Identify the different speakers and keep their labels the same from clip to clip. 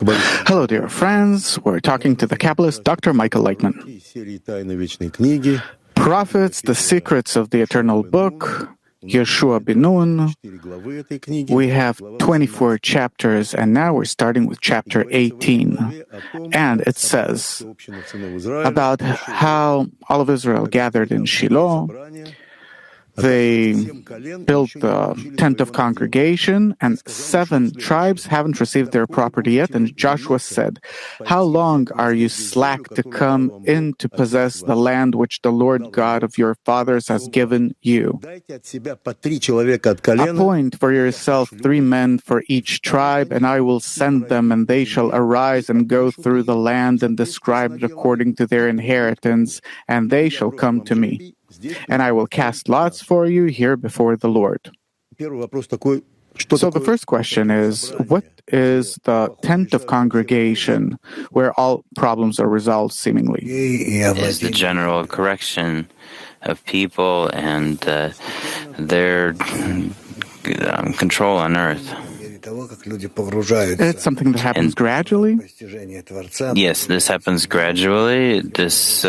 Speaker 1: Hello, dear friends. We're talking to the Kabbalist, Dr. Michael Lightman. Prophets, the Secrets of the Eternal Book, Yeshua ben Nun. We have 24 chapters, and now we're starting with chapter 18. And it says about how all of Israel gathered in Shiloh. They built the tent of congregation, and 7 tribes haven't received their property yet. And Joshua said, "How long are you slack to come in to possess the land which the Lord God of your fathers has given you? Appoint for yourself 3 men for each tribe, and I will send them, and they shall arise and go through the land and describe it according to their inheritance, and they shall come to me. And I will cast lots for you here before the Lord." So the first question is, what is the tent of congregation where all problems are resolved seemingly?
Speaker 2: Is the general correction of people and their control on earth.
Speaker 1: It's something that happens gradually?
Speaker 2: Yes, this happens gradually. This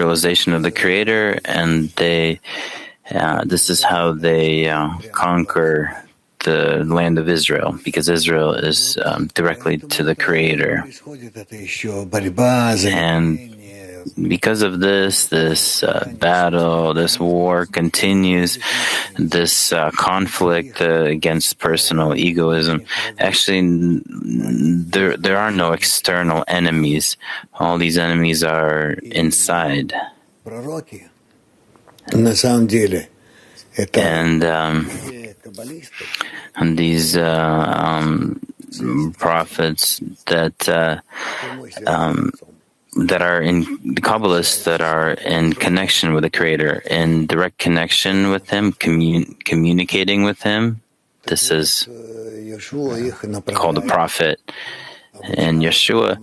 Speaker 2: realization of the Creator, and this is how they conquer the land of Israel, because Israel is directly to the Creator. And because of this battle, this war continues, this conflict against personal egoism. Actually, there are no external enemies. All these enemies are inside. And these prophets that are in the Kabbalists, that are in connection with the Creator, in direct connection with Him, communicating with Him. This is called a prophet. And Yeshua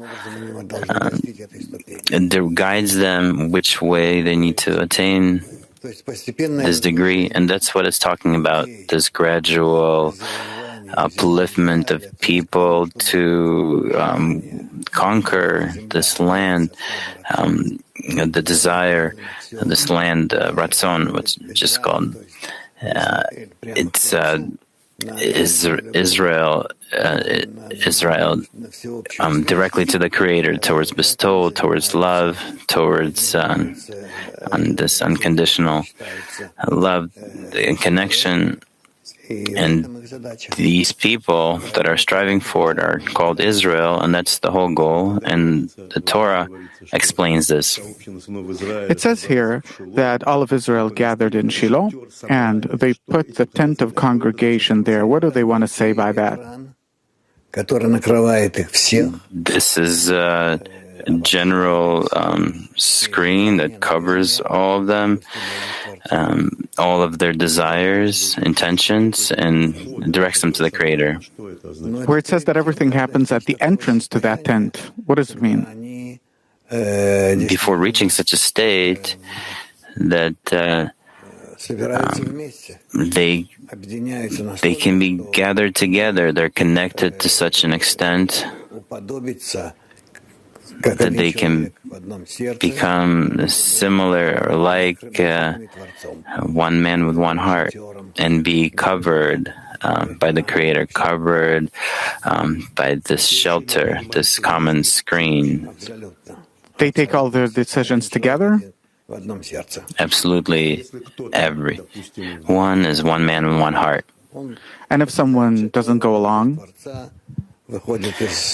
Speaker 2: guides them which way they need to attain this degree. And that's what it's talking about, this gradual upliftment of people to conquer this land, the desire, this land, Ratzon, which is called. It's Israel directly to the Creator, towards bestowal, towards love, towards this unconditional love and connection. And these people that are striving for it are called Israel, and that's the whole goal. And the Torah explains this.
Speaker 1: It says here that all of Israel gathered in Shiloh, and they put the tent of congregation there. What do they want to say by that?
Speaker 2: This is a general screen that covers all of them. All of their desires, intentions, and directs them to the Creator.
Speaker 1: Where it says that everything happens at the entrance to that tent, what does it mean?
Speaker 2: Before reaching such a state that they can be gathered together, they're connected to such an extent that they can become similar or like one man with one heart, and be covered by the Creator, covered by this shelter, this common screen.
Speaker 1: They take all their decisions together?
Speaker 2: Absolutely. Everyone is one man with one heart.
Speaker 1: And if someone doesn't go along?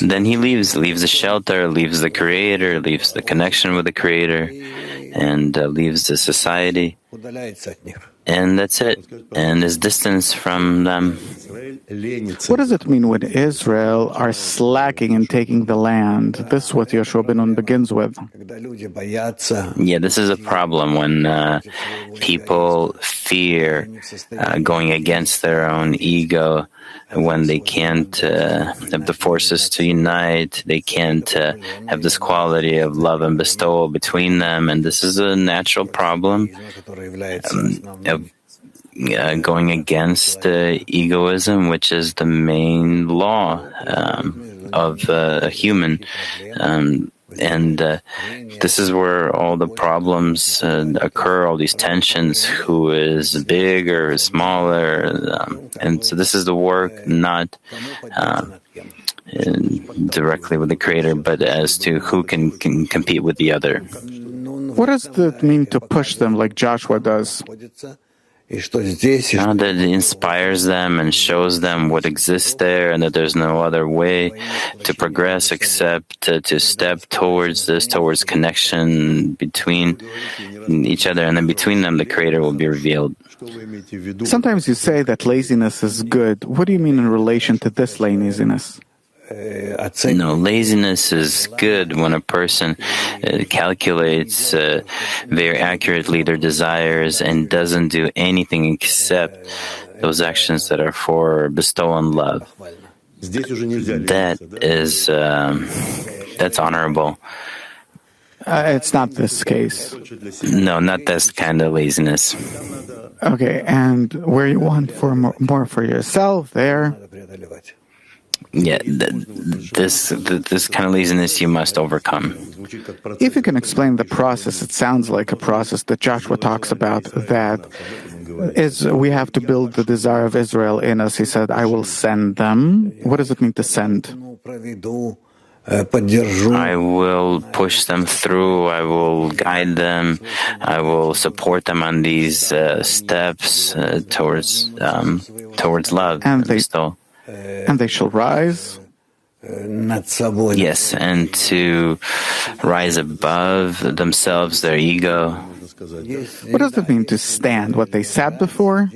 Speaker 2: Then he leaves the shelter, leaves the Creator, leaves the connection with the Creator, and leaves the society. And that's it, and is distanced from them.
Speaker 1: What does it mean when Israel are slacking in taking the land? This is what Yeshua ben Nun begins with.
Speaker 2: Yeah, this is a problem when people fear going against their own ego, when they can't have the forces to unite, they can't have this quality of love and bestowal between them, and this is a natural problem of going against egoism, which is the main law of a human. And this is where all the problems occur, all these tensions, who is bigger, smaller. And so this is the work not directly with the Creator, but as to who can compete with the other.
Speaker 1: What does it mean to push them like Joshua does?
Speaker 2: That it inspires them and shows them what exists there, and that there's no other way to progress except to step towards this, towards connection between each other, and then between them the Creator will be revealed.
Speaker 1: Sometimes you say that laziness is good. What do you mean in relation to this laziness?
Speaker 2: No, laziness is good when a person calculates very accurately their desires and doesn't do anything except those actions that are for bestowal and love. That is, that's honorable.
Speaker 1: It's not this case.
Speaker 2: No, not this kind of laziness.
Speaker 1: Okay, and where you want for more for yourself, there.
Speaker 2: Yeah, this kind of laziness you must overcome.
Speaker 1: If you can explain the process, it sounds like a process that Joshua talks about, that is, we have to build the desire of Israel in us. He said, I will send them. What does it mean to send?
Speaker 2: I will push them through, I will guide them, I will support them on these steps towards love.
Speaker 1: And they shall rise.
Speaker 2: Yes, and to rise above themselves, their ego.
Speaker 1: What does it mean to stand? What they sat before?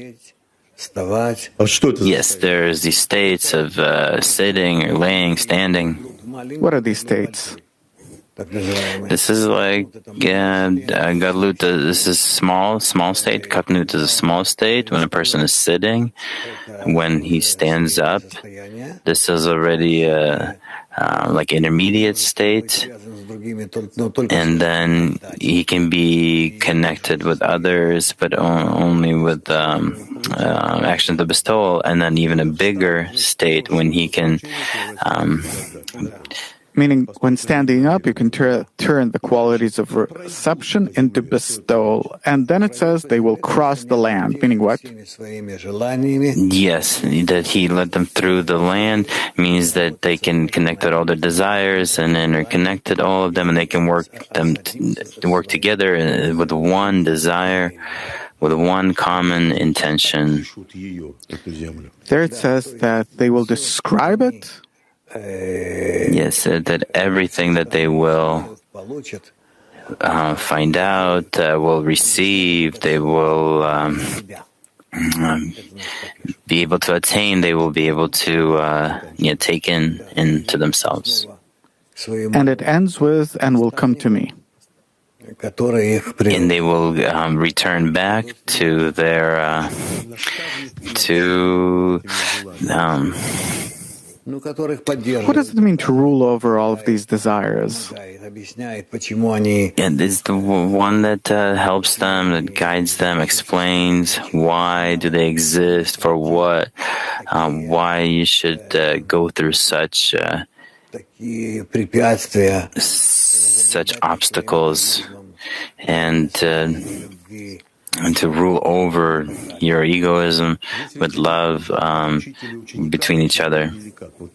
Speaker 2: Yes, there's these states of sitting or laying, standing.
Speaker 1: What are these states?
Speaker 2: This is like Galut. This is small state. Katnut is a small state when a person is sitting. When he stands up, this is already like intermediate state, and then he can be connected with others, but only with action to bestowal, and then even a bigger state when he can.
Speaker 1: Meaning, when standing up, you can turn the qualities of reception into bestowal. And then it says they will cross the land. Meaning what?
Speaker 2: Yes, that he led them through the land means that they can connect with all their desires and interconnected all of them, and they can work together with one desire, with one common intention.
Speaker 1: There it says that they will describe it.
Speaker 2: Yes, that everything that they will find out, will receive, they will be able to attain, they will be able to take into themselves.
Speaker 1: And it ends with, and will come to me.
Speaker 2: And they will return back to their
Speaker 1: what does it mean to rule over all of these desires?
Speaker 2: And it's the one that helps them, that guides them, explains why do they exist, for what, why you should go through such obstacles, and to rule over your egoism with love between each other.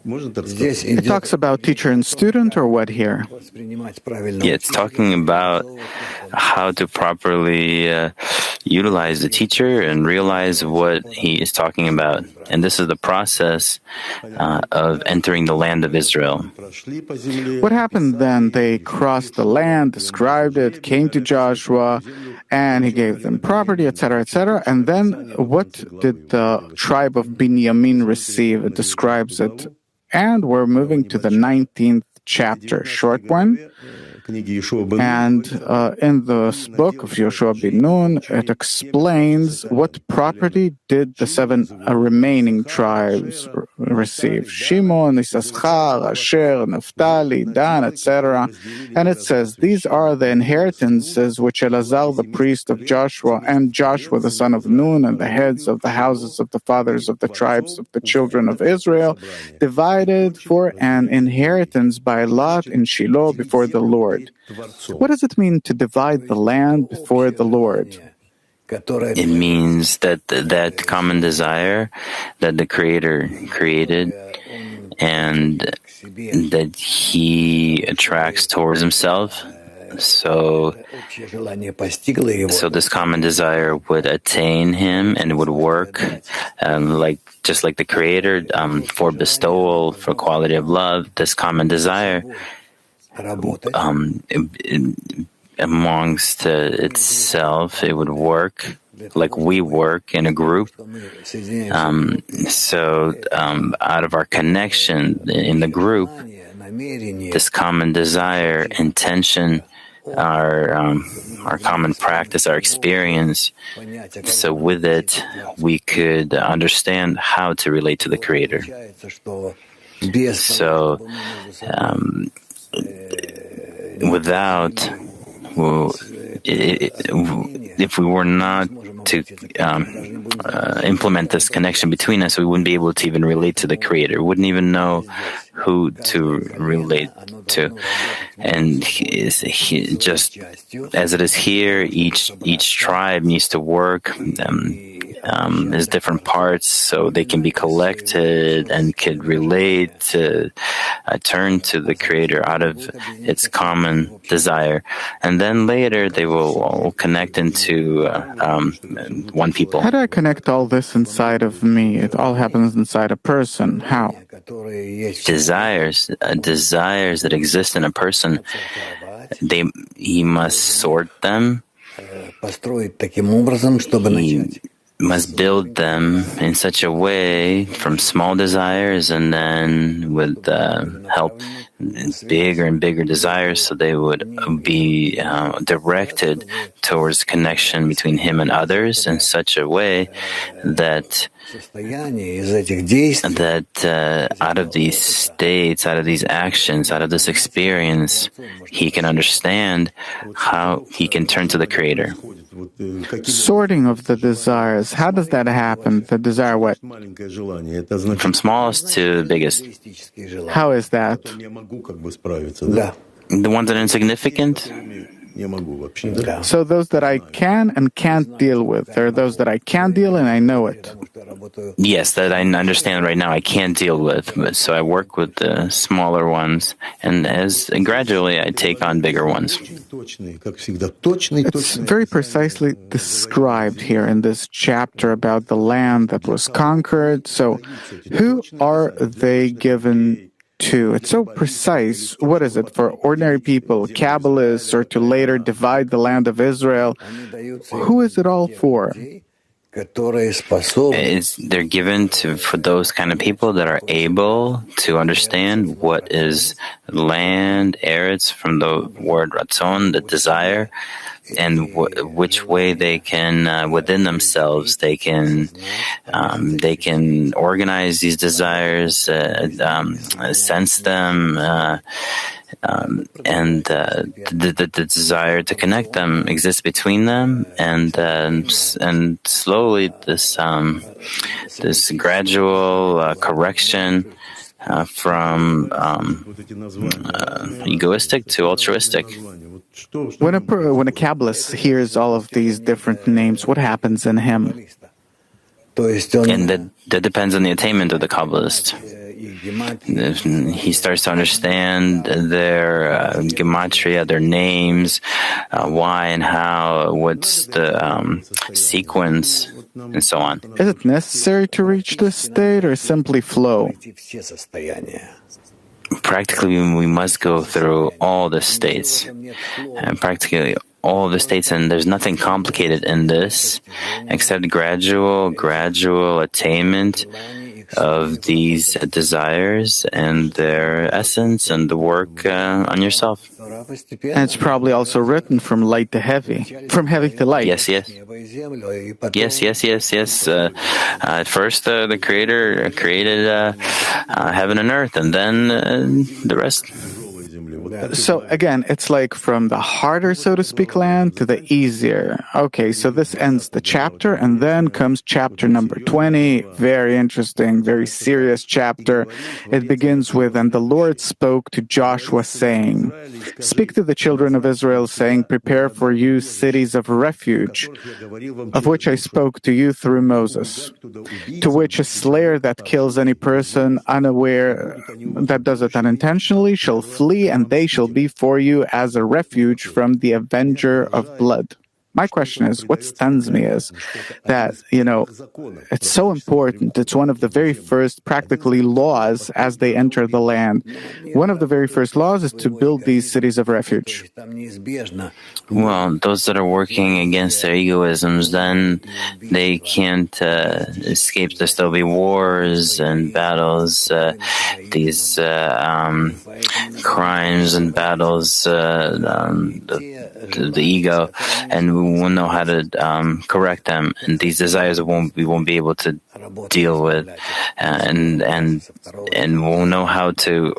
Speaker 1: It talks about teacher and student, or what here?
Speaker 2: Yeah, it's talking about how to properly utilize the teacher and realize what he is talking about. And this is the process of entering the land of Israel.
Speaker 1: What happened then? They crossed the land, described it, came to Joshua, and he gave them property, etc., etc. And then what did the tribe of Binyamin receive? It describes it. And we're moving to the 19th chapter, short one. And in this book of Yoshua bin Nun, it explains what property did the seven remaining tribes receive. Shimon, Issachar, Asher, Naphtali, Dan, etc. And it says, these are the inheritances which Elazar the priest of Joshua and Joshua the son of Nun and the heads of the houses of the fathers of the tribes of the children of Israel divided for an inheritance by lot in Shiloh before the Lord. What does it mean to divide the land before the Lord?
Speaker 2: It means that that common desire that the Creator created and that He attracts towards Himself. So this common desire would attain Him and it would work just like the Creator for bestowal, for quality of love. This common desire amongst itself, it would work like we work in a group. Out of our connection in the group, this common desire, intention, our common practice, our experience. So with it, we could understand how to relate to the Creator. So if we were not to implement this connection between us, we wouldn't be able to even relate to the Creator. We wouldn't even know who to relate to. And he just as it is here, each tribe needs to work as different parts, so they can be collected and could relate to turn to the Creator out of its common desire, and then later they will all connect into one people.
Speaker 1: How do I connect all this inside of me? It all happens inside a person. How?
Speaker 2: Desires that exist in a person, he must sort them. He must build them in such a way from small desires and then with help bigger and bigger desires, so they would be directed towards connection between him and others in such a way that out of these states, out of these actions, out of this experience, he can understand how he can turn to the Creator.
Speaker 1: Sorting of the desires, how does that happen? The desire what?
Speaker 2: From smallest to biggest.
Speaker 1: How is that?
Speaker 2: The ones that are insignificant?
Speaker 1: So those that I can and can't deal with. There are those that I can deal and I know it.
Speaker 2: Yes, that I understand right now I can't deal with. So I work with the smaller ones, and gradually I take on bigger ones.
Speaker 1: It's very precisely described here in this chapter about the land that was conquered. So who are they given to? It's so precise. What is it? For ordinary people, Kabbalists, or to later divide the land of Israel? Who is it all for?
Speaker 2: They're given for those kind of people that are able to understand what is land, eretz, from the word ratzon, the desire, and which way they can, within themselves, they can organize these desires, sense them, and the desire to connect them exists between them, and slowly this gradual correction from egoistic to altruistic.
Speaker 1: When a Kabbalist hears all of these different names, what happens in him?
Speaker 2: And that depends on the attainment of the Kabbalist. He starts to understand their gematria, their names, why and how, what's the sequence, and so on.
Speaker 1: Is it necessary to reach this state, or simply flow?
Speaker 2: Practically, we must go through all the states, and practically all the states, and there's nothing complicated in this except gradual attainment of these desires and their essence and the work on yourself.
Speaker 1: And it's probably also written from light to heavy, from heavy to light.
Speaker 2: Yes. At first, the Creator created heaven and earth, and then the rest.
Speaker 1: So again, it's like from the harder, so to speak, land to the easier. Okay, so this ends the chapter, and then comes chapter number 20. Very interesting, very serious chapter. It begins with, "And the Lord spoke to Joshua, saying, Speak to the children of Israel, saying, Prepare for you cities of refuge, of which I spoke to you through Moses, to which a slayer that kills any person unaware, that does it unintentionally, shall flee, and they shall be for you as a refuge from the avenger of blood." My question is, what stuns me is that, it's so important. It's one of the very first, practically, laws as they enter the land. One of the very first laws is to build these cities of refuge.
Speaker 2: Well, those that are working against their egoisms, then they can't escape this. There'll be wars and battles, these crimes and battles, the ego, and we won't know how to correct them. And these desires we won't be able to deal with, and we'll know how to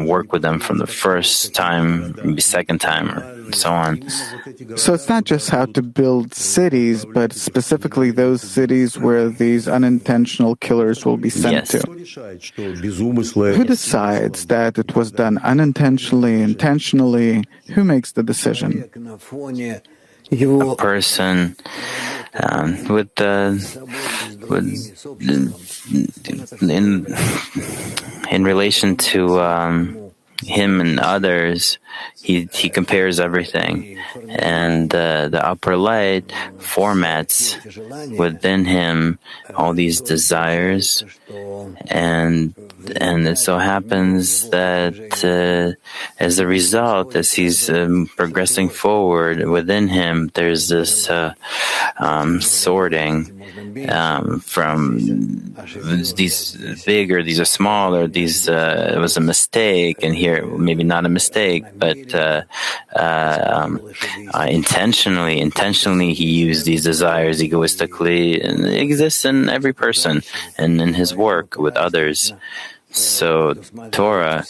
Speaker 2: work with them from the first time, maybe second time, or so on.
Speaker 1: So it's not just how to build cities, but specifically those cities where these unintentional killers will be sent to. Who decides that it was done unintentionally, intentionally? Who makes the decision?
Speaker 2: A person in relation to him and others, he compares everything, and the upper light formats within him all these desires, and it so happens that as a result, as he's progressing forward within him, there's this sorting from these bigger, these are smaller, these it was a mistake, and here maybe not a mistake, but intentionally he used these desires egoistically, and it exists in every person and in his work with others. So Torah,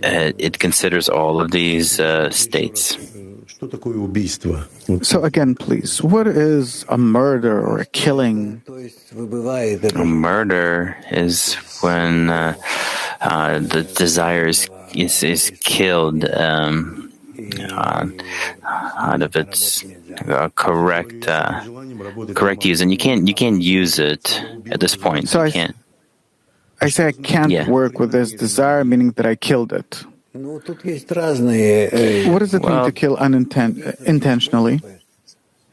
Speaker 2: it considers all of these states.
Speaker 1: So again, please, what is a murder or a killing?
Speaker 2: A murder is when the desire is killed out of its correct use, and you can't use it at this point.
Speaker 1: So
Speaker 2: you can't.
Speaker 1: I say I can't work with this desire, meaning that I killed it. What does it mean to kill intentionally?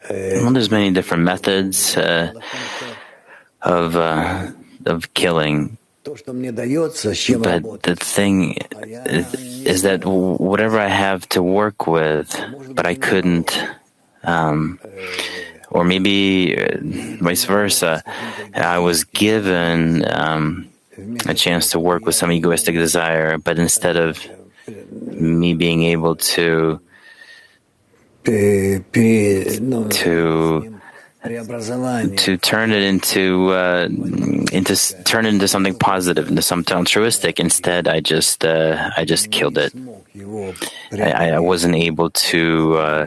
Speaker 2: Well, there's many different methods of killing. But the thing is that whatever I have to work with, but I couldn't, or maybe vice versa, I was given a chance to work with some egoistic desire, but instead of me being able to turn it into something positive, into something altruistic. Instead, I just killed it. I wasn't able to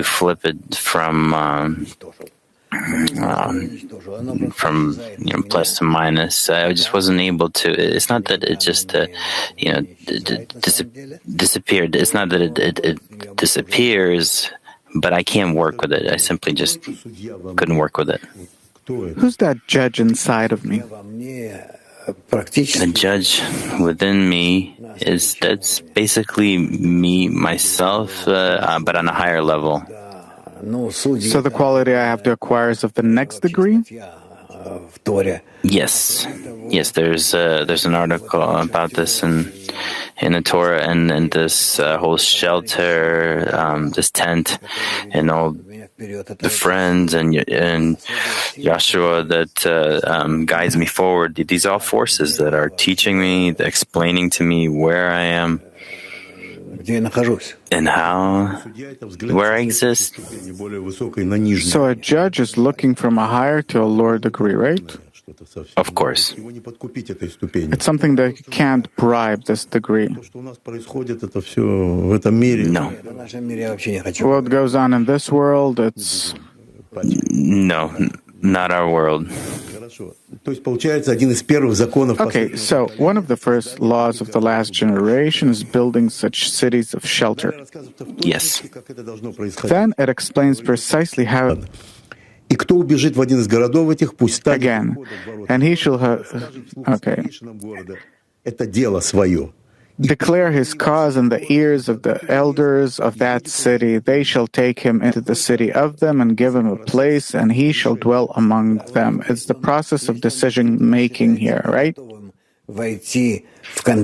Speaker 2: flip it from plus to minus. I just wasn't able to. It's not that it just disappeared. It's not that it disappears, but I can't work with it. I simply just couldn't work with it.
Speaker 1: Who's that judge inside of me?
Speaker 2: The judge within me that's basically me, myself, but on a higher level.
Speaker 1: So the quality I have to acquire is of the next degree?
Speaker 2: Yes. There's an article about this in the Torah, and this whole shelter, this tent, and all the friends and Yahshua that guides me forward. These are all forces that are teaching me, explaining to me where I am and where I exist.
Speaker 1: So a judge is looking from a higher to a lower degree, right?
Speaker 2: Of course.
Speaker 1: It's something that you can't bribe, this degree.
Speaker 2: No.
Speaker 1: What goes on in this world, it's...
Speaker 2: No, not our world.
Speaker 1: Okay, so one of the first laws of the last generation is building such cities of shelter.
Speaker 2: Yes.
Speaker 1: Then it explains precisely how... Again, and he shall have... Okay. Declare his cause in the ears of the elders of that city. They shall take him into the city of them and give him a place, and he shall dwell among them. It's the process of decision-making here, right?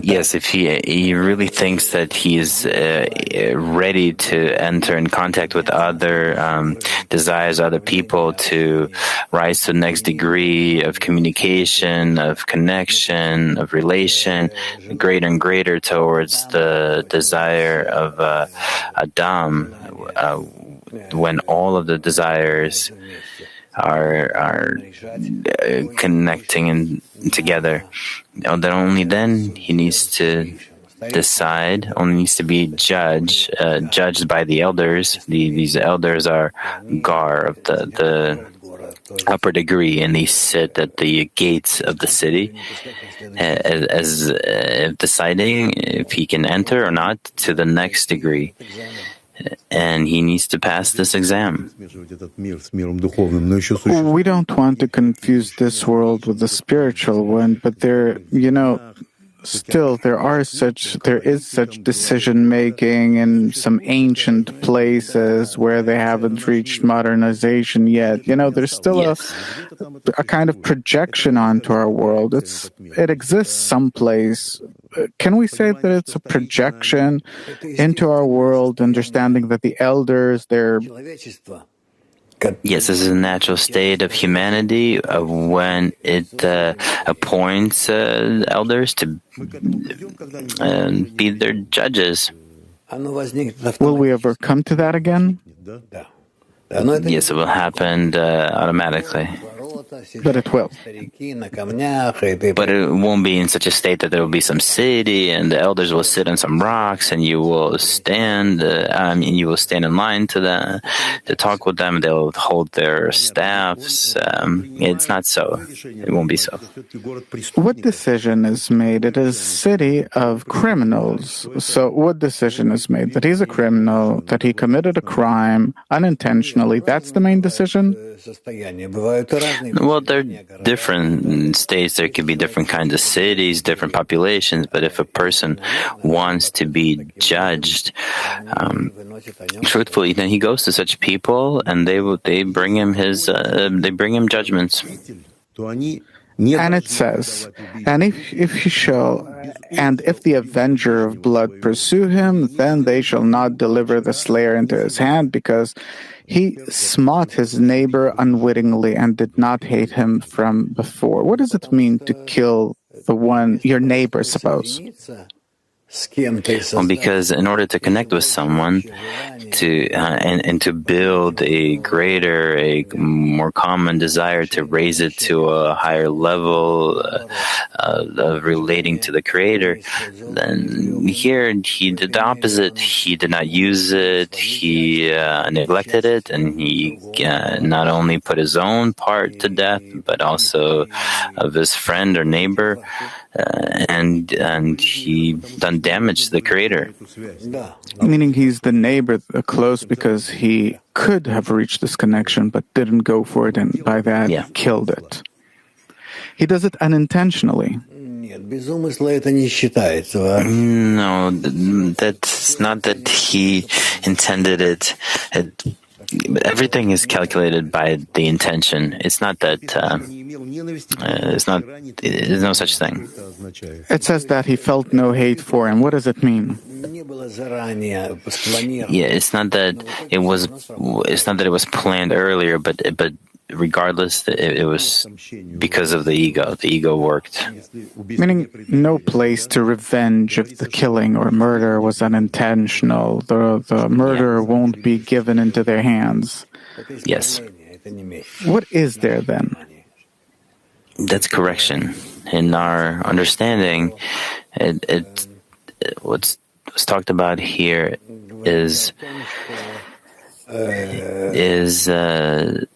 Speaker 2: Yes, if he really thinks that he is ready to enter in contact with other desires, other people, to rise to the next degree of communication, of connection, of relation, greater and greater towards the desire of Adam, when all of the desires are connecting together. Then only then he needs to decide, only needs to be judged by the elders. These elders are Gar of the upper degree, and they sit at the gates of the city as deciding if he can enter or not to the next degree. And he needs to pass this exam.
Speaker 1: We don't want to confuse this world with the spiritual one, but there is such decision-making in some ancient places where they haven't reached modernization yet. There's still a kind of projection onto our world. It exists someplace. Can we say that it's a projection into our world, understanding that the elders, they're...
Speaker 2: Yes, this is a natural state of humanity when it appoints elders to be their judges.
Speaker 1: Will we ever come to that again?
Speaker 2: Yes, it will happen automatically.
Speaker 1: But it will.
Speaker 2: But it won't be in such a state that there will be some city and the elders will sit on some rocks and you will stand in line to talk with them. They'll hold their staffs. It's not so. It won't be so.
Speaker 1: What decision is made? It is a city of criminals. So what decision is made? That he's a criminal, that he committed a crime unintentionally. That's the main decision?
Speaker 2: Well, there are different states. There could be different kinds of cities, different populations. But if a person wants to be judged truthfully, then he goes to such people, and they bring him judgments.
Speaker 1: And it says, and if the avenger of blood pursue him, then they shall not deliver the slayer into his hand, because he smote his neighbor unwittingly and did not hate him from before. What does it mean to kill your neighbor, suppose?
Speaker 2: Well, because in order to connect with someone, and to build a more common desire to raise it to a higher level of relating to the Creator, then here he did the opposite. He did not use it. He neglected it, and he not only put his own part to death, but also of his friend or neighbor, and he done damage to the Creator.
Speaker 1: Meaning he's the neighbor close because he could have reached this connection but didn't go for it, and by that killed it. He does it unintentionally.
Speaker 2: No, that's not that he intended it. Everything is calculated by the intention. It's not that. There's no such thing.
Speaker 1: It says that he felt no hate for him. What does it mean?
Speaker 2: Yeah, it's not that it was planned earlier, but regardless, it was because of the ego. The ego worked.
Speaker 1: Meaning, no place to revenge if the killing or murder was unintentional. The murderer won't be given into their hands.
Speaker 2: Yes.
Speaker 1: What is there then?
Speaker 2: That's correction. In our understanding, what's talked about here is that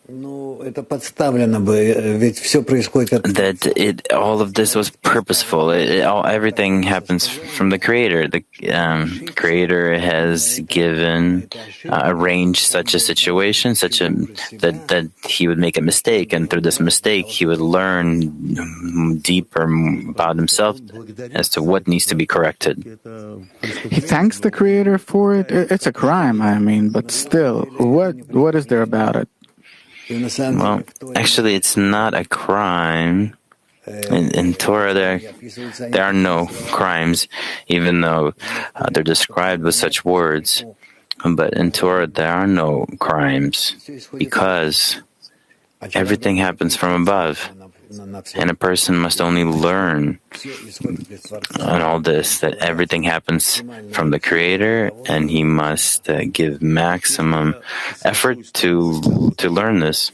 Speaker 2: all of this was purposeful. Everything happens from the Creator. The Creator has arranged such a situation, that He would make a mistake, and through this mistake, He would learn deeper about Himself as to what needs to be corrected.
Speaker 1: He thanks the Creator for it? It's a crime, I mean, but still, what is there about it?
Speaker 2: Well, actually, it's not a crime. In Torah, there are no crimes, even though they're described with such words. But in Torah, there are no crimes, because everything happens from above. And a person must only learn on all this, that everything happens from the Creator, and he must give maximum effort to learn this.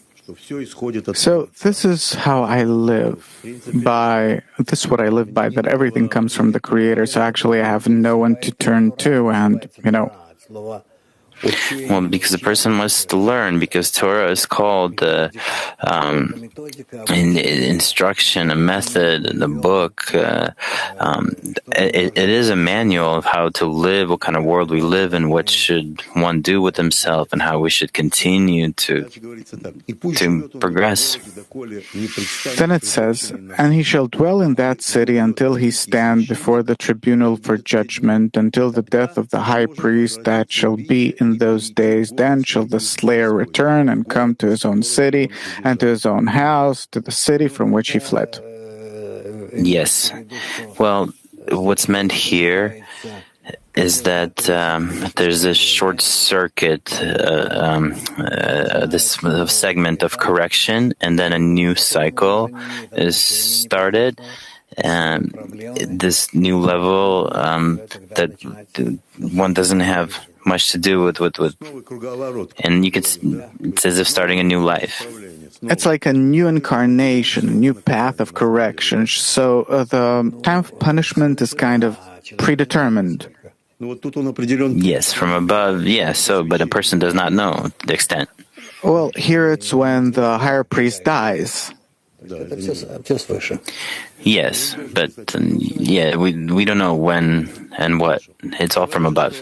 Speaker 1: So this is how I live by. This is what I live by. That everything comes from the Creator. So actually, I have no one to turn to, and
Speaker 2: Well, because the person must learn, because Torah is called an instruction, a method, a book. It is a manual of how to live, what kind of world we live in, what should one do with himself, and how we should continue to progress.
Speaker 1: Then it says, "And he shall dwell in that city until he stand before the tribunal for judgment, until the death of the high priest that shall be in those days. Then shall the slayer return and come to his own city and to his own house, to the city from which he fled."
Speaker 2: Yes. Well, what's meant here is that there's a short circuit, this segment of correction, and then a new cycle is started. This new level that one doesn't have much to do with, and it's as if starting a new life.
Speaker 1: It's like a new incarnation, a new path of correction. So the time of punishment is kind of predetermined.
Speaker 2: Yes, from above, yes. But a person does not know the extent.
Speaker 1: Well, here it's when the higher priest dies.
Speaker 2: Yes, but we don't know when and what. It's all from above.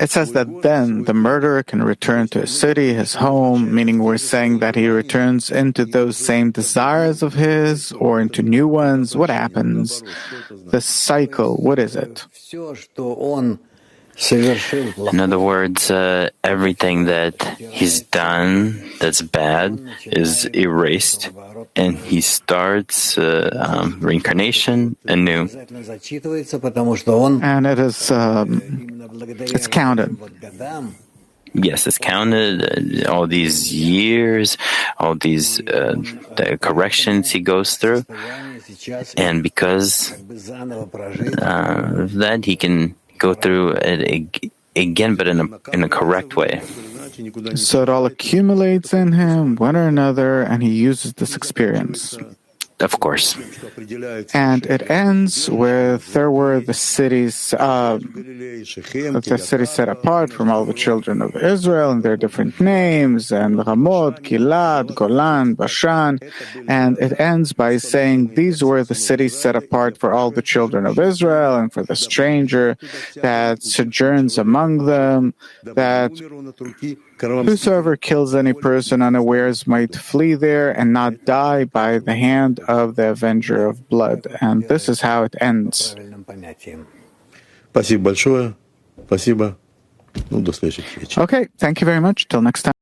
Speaker 1: It says that then the murderer can return to his city, his home, meaning we're saying that he returns into those same desires of his or into new ones. What happens? The cycle, what is it?
Speaker 2: In other words, everything that he's done that's bad is erased, and he starts reincarnation anew.
Speaker 1: And it is it's counted.
Speaker 2: Yes, it's counted. All these years, all these the corrections he goes through, and because of that, he can go through it again, but in a correct way.
Speaker 1: So it all accumulates in him, one or another, and he uses this experience.
Speaker 2: Of course.
Speaker 1: And it ends with there were the cities set apart from all the children of Israel, and their different names, and Ramot, Gilad, Golan, Bashan, and it ends by saying these were the cities set apart for all the children of Israel and for the stranger that sojourns among them, that whosoever kills any person unawares might flee there and not die by the hand of the avenger of blood. And this is how it ends.
Speaker 3: Спасибо большое. Спасибо. До следующих встреч.
Speaker 1: Okay, thank you very much. Till next time.